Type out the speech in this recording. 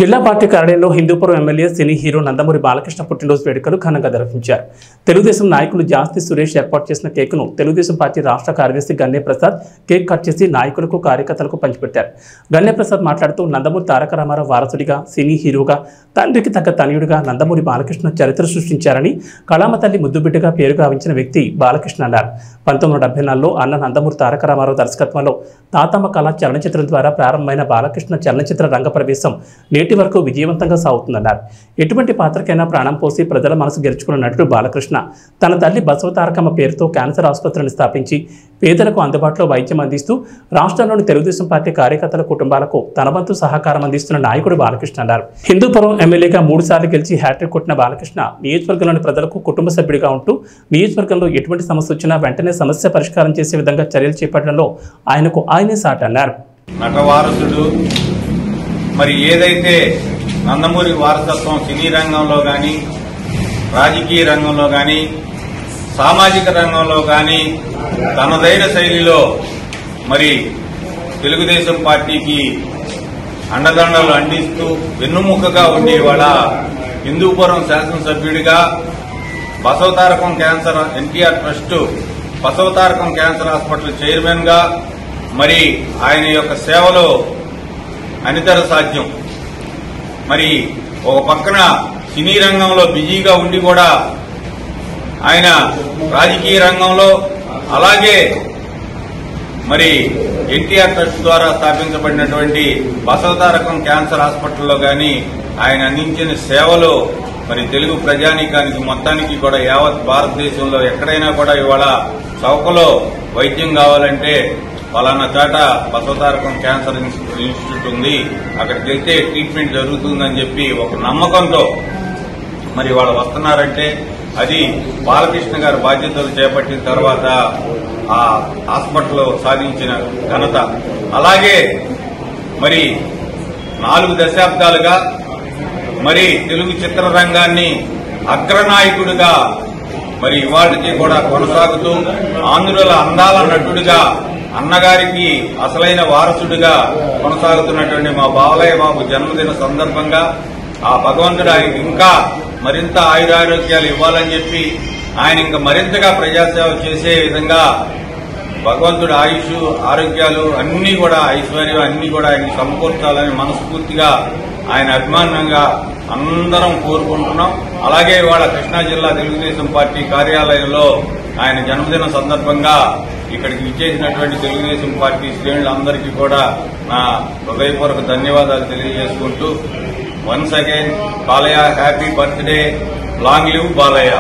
జిల్లా పార్టీ కార్యాలయంలో Hindupur MLA cine hero Nandamuri Balakrishna పుట్టినరోజు వేడుకలు ఘనంగా నిర్వహించారు. తెలుగుదేశం నాయకులు జాస్తి సురేష్ ఏర్పాటు చేసిన కేకును తెలుగుదేశం పార్టీ రాష్ట్ర కార్యదర్శి గన్నే ప్రసాద్ కేక్ కట్ చేసి నాయకులకు కార్యకర్తలకు పంచిపెట్టారు. గన్నే ప్రసాద్ మాట్లాడుతూ నందమూరి తారక రామారావు వారసుడిగా, సినీ హీరోగా, తండ్రికి తగ్గ తనయుడిగా నందమూరి బాలకృష్ణ చరిత్ర సృష్టించారని, కళామ తల్లి ముద్దుబిడ్డగా పేరు గావించిన వ్యక్తి బాలకృష్ణ అన్నారు. 1974లో అన్న నందమూరి తారక రామారావు దర్శకత్వంలో తాతమ్మ కళ చలనచిత్రం ద్వారా ప్రారంభమైన బాలకృష్ణ చలనచిత్ర రంగ ప్రవేశం నేటి వరకు విజయవంతంగా సాగుతుందన్నారు. ఎటువంటి పాత్రకైనా ప్రాణం పోసి ప్రజల మనసు గెలుచుకున్న నటుడు బాలకృష్ణ తన తల్లి బసవతారకమ్మ పేరుతో క్యాన్సర్ ఆసుపత్రిని స్థాపించి పేదలకు అందుబాటులో వైద్యం అందిస్తూ రాష్ట్రంలోని తెలుగుదేశం పార్టీ కార్యకర్తల కుటుంబాలకు తన వంతు సహకారం అందిస్తున్న నాయకుడు బాలకృష్ణ అన్నారు. హిందూపురం ఎమ్మెల్యేగా 3 సార్లు గెలిచి హ్యాట్రిక్ కొట్టిన బాలకృష్ణ నియోజకవర్గంలోని ప్రజలకు కుటుంబ సభ్యుడిగా ఉంటూ నియోజకవర్గంలో ఎటువంటి సమస్య వచ్చినా వెంటనే సమస్య పరిష్కారం చేసే విధంగా చర్యలు చేపట్టడంలో ఆయనకు ఆయనే సాటి అన్నారు. నటవారసుడు మరి ఏదైతే నందమూరి వారసత్వం సినీ రంగంలో కానీ, రాజకీయ రంగంలో కానీ, సామాజిక రంగంలో కానీ తనదైన శైలిలో మరి తెలుగుదేశం పార్టీకి అండదండలు అందిస్తూ వెన్నుముకగా ఉండి ఇవాళ హిందూపురం శాసనసభ్యుడిగా Basavatarakam cancer NTR trust Basavatarakam cancer hospital chairman గా మరి ఆయన యొక్క సేవలో అనితర సాధ్యం. మరి ఒక పక్కన సినీ రంగంలో బిజీగా ఉండి కూడా ఆయన రాజకీయ రంగంలో అలాగే మరి ఎన్టీఆర్ ట్రస్ట్ ద్వారా స్థాపించబడినటువంటి బసవతారకం క్యాన్సర్ హాస్పిటల్లో గాని ఆయన అందించిన సేవలు మరి తెలుగు ప్రజానీకానికి మొత్తానికి కూడా యావత్ భారతదేశంలో ఎక్కడైనా కూడా ఇవాళ చౌకలో వైద్యం కావాలంటే పలానా చాట బసవతారకం క్యాన్సర్ ఇన్స్టిట్యూట్ ఉంది, అక్కడికి వెళ్తే ట్రీట్మెంట్ జరుగుతుందని చెప్పి ఒక నమ్మకంతో మరి వాళ్ళు వస్తున్నారంటే అది బాలకృష్ణ గారు బాధ్యతలు చేపట్టిన తర్వాత ఆ హాస్పిటల్లో సాధించిన ఘనత. అలాగే మరి 4 దశాబ్దాలుగా మరి తెలుగు చిత్రరంగాన్ని అగ్రనాయకుడిగా మరి ఇవాళకి కూడా కొనసాగుతూ ఆంధ్రుల అందాల నటుడిగా, అన్నగారికి అసలైన వారసుడిగా కొనసాగుతున్నటువంటి మా బాలయ్య బాబు జన్మదిన సందర్భంగా ఆ భగవంతుడు ఆయనకి ఇంకా మరింత ఆయురారోగ్యాలు ఇవ్వాలని చెప్పి ఆయన ఇంకా మరింతగా ప్రజాసేవ చేసే విధంగా భగవంతుడు ఆయుష్, ఆరోగ్యాలు అన్ని కూడా ఐశ్వర్యం అన్ని కూడా ఆయనకి సమకూర్చాలని మనస్ఫూర్తిగా ఆయన అభిమానంగా అందరం కోరుకుంటున్నాం. అలాగే ఇవాళ కృష్ణా జిల్లా తెలుగుదేశం పార్టీ కార్యాలయంలో ఆయన జన్మదిన సందర్భంగా ఇక్కడికి విచ్చేసినటువంటి తెలుగుదేశం పార్టీ శ్రేణులందరికీ కూడా నా హృదయపూర్వక ధన్యవాదాలు తెలియజేసుకుంటూ once again Balayya happy birthday, long live Balayya.